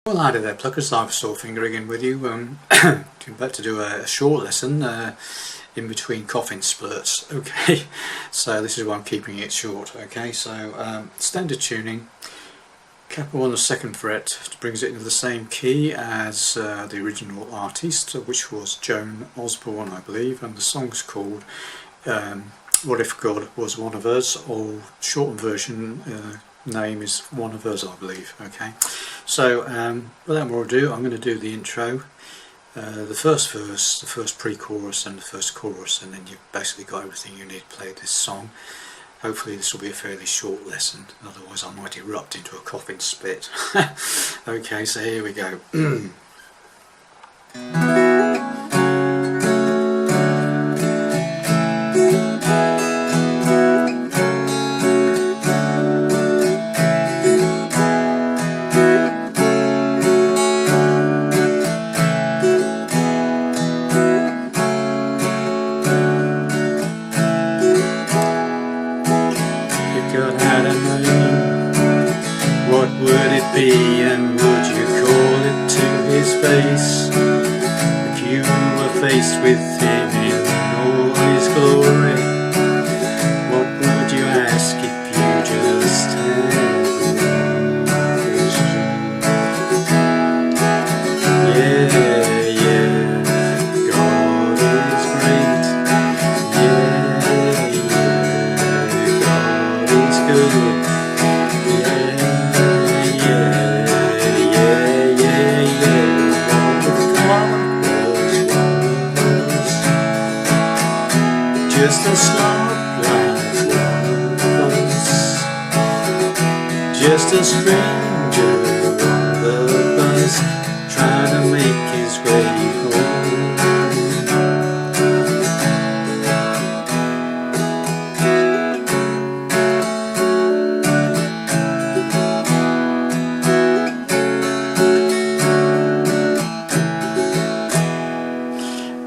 Well, hi there pluckers, I'm Sore Finger again with you. About to do a short lesson in between coughing splurts. Okay, so this is why I'm keeping it short. Okay, so standard tuning, capo on the 2nd fret brings it into the same key as the original artist, which was Joan Osborne, I believe, and the song's called What If God Was One of Us, or shortened version name is One of Us, I believe. Okay, so without more ado, I'm going to do the intro, the first verse, the first pre-chorus and the first chorus, and then you've basically got everything you need to play this song. Hopefully this will be a fairly short lesson, otherwise I might erupt into a coughing spit. Okay, so here we go. What would it be, and would you call it to his face? If you were faced with him in all his glory, what would you ask if you just had one question? Yeah, God is great. Yeah, God is good. Just a slot like one of us, just a stranger on the bus, trying to make his way home.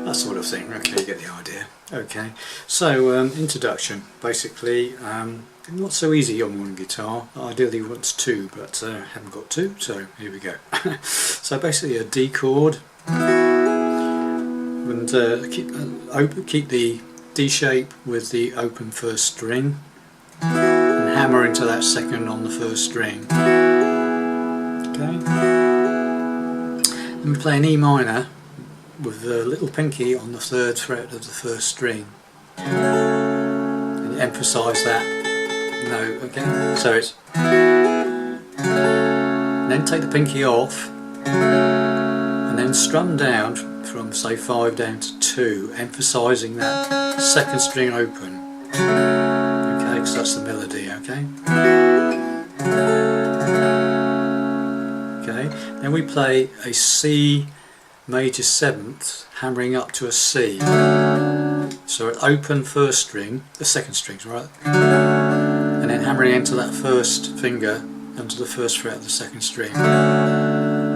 That sort of thing. Okay, you get the idea. Okay, so introduction. Basically, not so easy on one guitar. Ideally wants two, but haven't got two, so here we go. So basically a D chord, and keep the D shape with the open first string, and hammer into that second on the first string. Okay, then we play an E minor with the little pinky on the 3rd fret of the first string, and emphasise that note. Okay, so it's, then take the pinky off and then strum down from say 5 down to 2, emphasising that 2nd string open. Okay, because that's the melody. Okay, okay, then we play a C major 7th, hammering up to a C. So open first string, the 2nd string's right, and then hammering into that first finger onto the 1st fret of the 2nd string.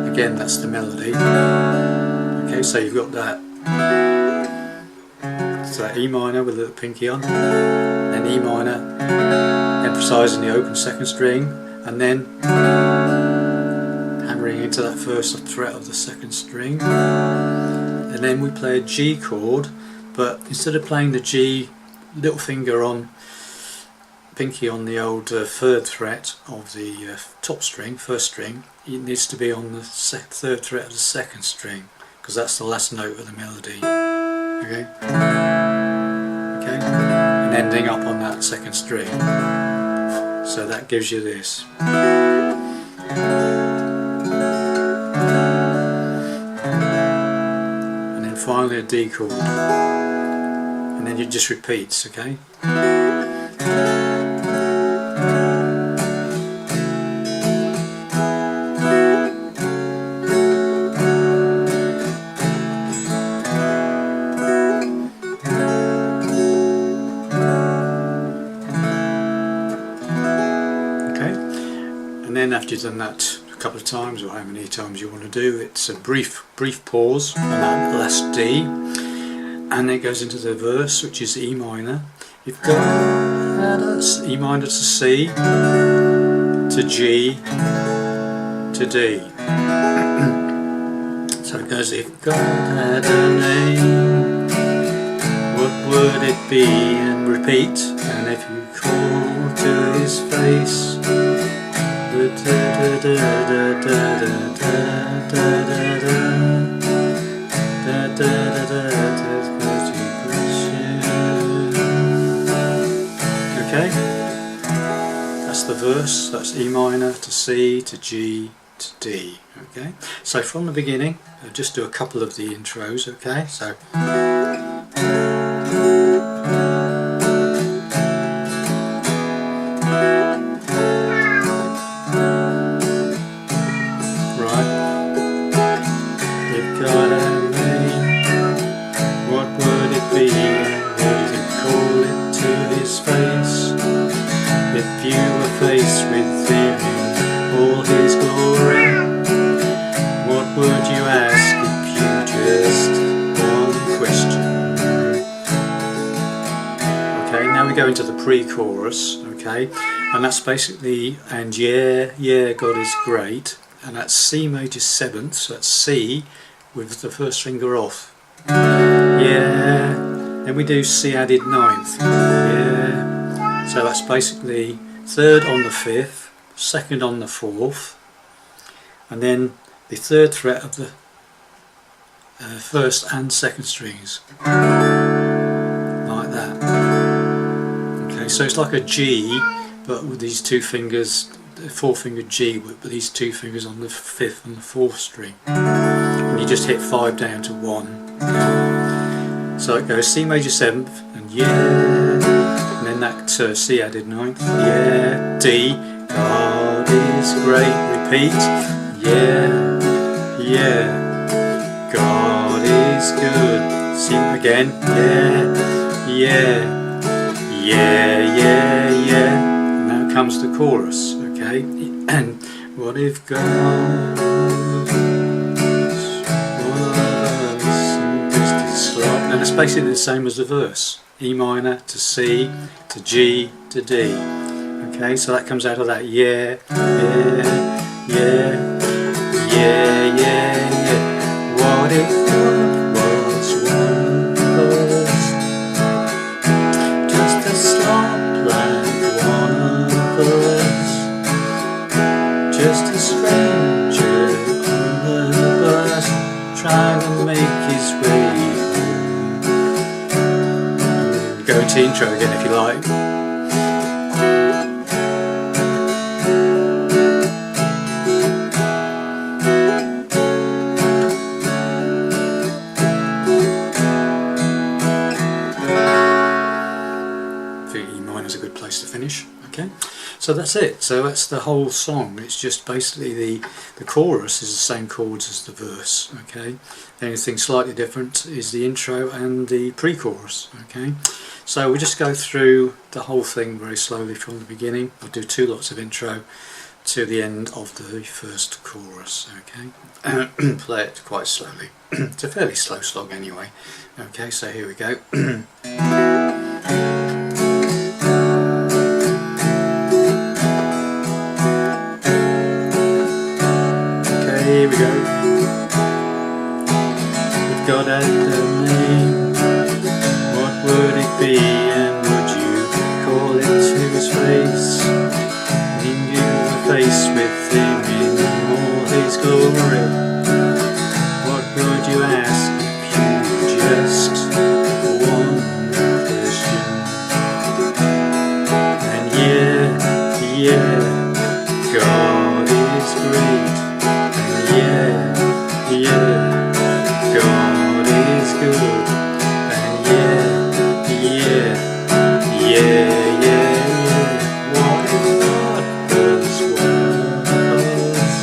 Again, that's the melody. Okay, so you've got that. So E minor with the pinky on, then E minor, emphasising the open 2nd string, and then hammering into that 1st fret of the 2nd string. And then we play a G chord, but instead of playing the G, little finger on, pinky on the old 3rd fret of the top string, 1st string, it needs to be on the 3rd fret of the 2nd string, because that's the last note of the melody. Okay, okay, and ending up on that 2nd string. So that gives you this. Finally a D chord, and then it just repeats. Okay, okay, and then after you've done that a couple of times, or how many times you want to do, it's a brief pause on that last D, and it goes into the verse, which is E minor. You've got E minor to C, to G, to D. So it goes, if God had a name, what would it be? And repeat, and if you call to his face, okay, that's the verse. That's E minor to C to G to D. Okay, so from the beginning, I'll just do a couple of the intros. Okay, so if you were faced with him in all his glory, what would you ask if you just one question? Okay, now we go into the pre-chorus, okay, and that's basically, and yeah, yeah, God is great, and that's C major 7th, so that's C with the first finger off, yeah, then we do C added 9th, yeah. So that's basically 3rd on the 5th, 2nd on the 4th, and then the 3rd fret of the 1st and 2nd strings, like that. Okay, so it's like a G, but with these two fingers, the 4-finger G, but these two fingers on the 5th and the 4th string, and you just hit 5 down to 1. So it goes C major 7th, and yeah. And then that C added 9th, yeah, D, God is great, repeat, yeah, yeah, God is good, C again, yeah, yeah, yeah, yeah, yeah, and now comes the chorus, okay, and what if God was one of us, and just a slop, and it's basically the same as the verse. E minor to C to G to D. Okay, so that comes out of that yeah, yeah, yeah, yeah, yeah, yeah. What if God was one of us? Just a slop like one of us. Just a stranger on the bus, trying to make his way home. Go to intro again if you like. I think E minor is a good place to finish. Okay, so that's it. So that's the whole song. It's just basically the chorus is the same chords as the verse. Okay, the only thing slightly different is the intro and the pre-chorus. Okay. So we'll just go through the whole thing very slowly from the beginning. I'll do 2 lots of intro to the end of the first chorus, okay? Play it quite slowly. It's a fairly slow slog anyway. Okay, so here we go. Okay, here we go. If God had a name, what would it be, and would you call it to his face? When you were faced with him in all his glory, what would you ask if you just one question? And yeah, yeah, God is great, and yeah, yeah, God is good, and yeah, yeah, yeah, yeah, yeah. What if God was one of us?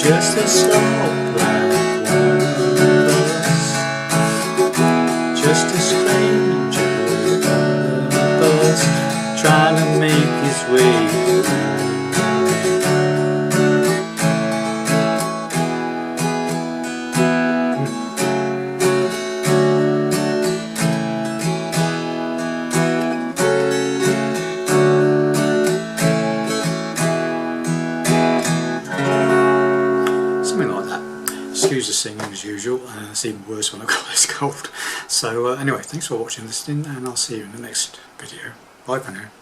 Just a slop like one of us. Just a stranger on the bus, trying to make his way home. something like that. Excuse the singing as usual, it's even worse when I've got this cold. So anyway, thanks for watching and listening, and I'll see you in the next video. Bye for now.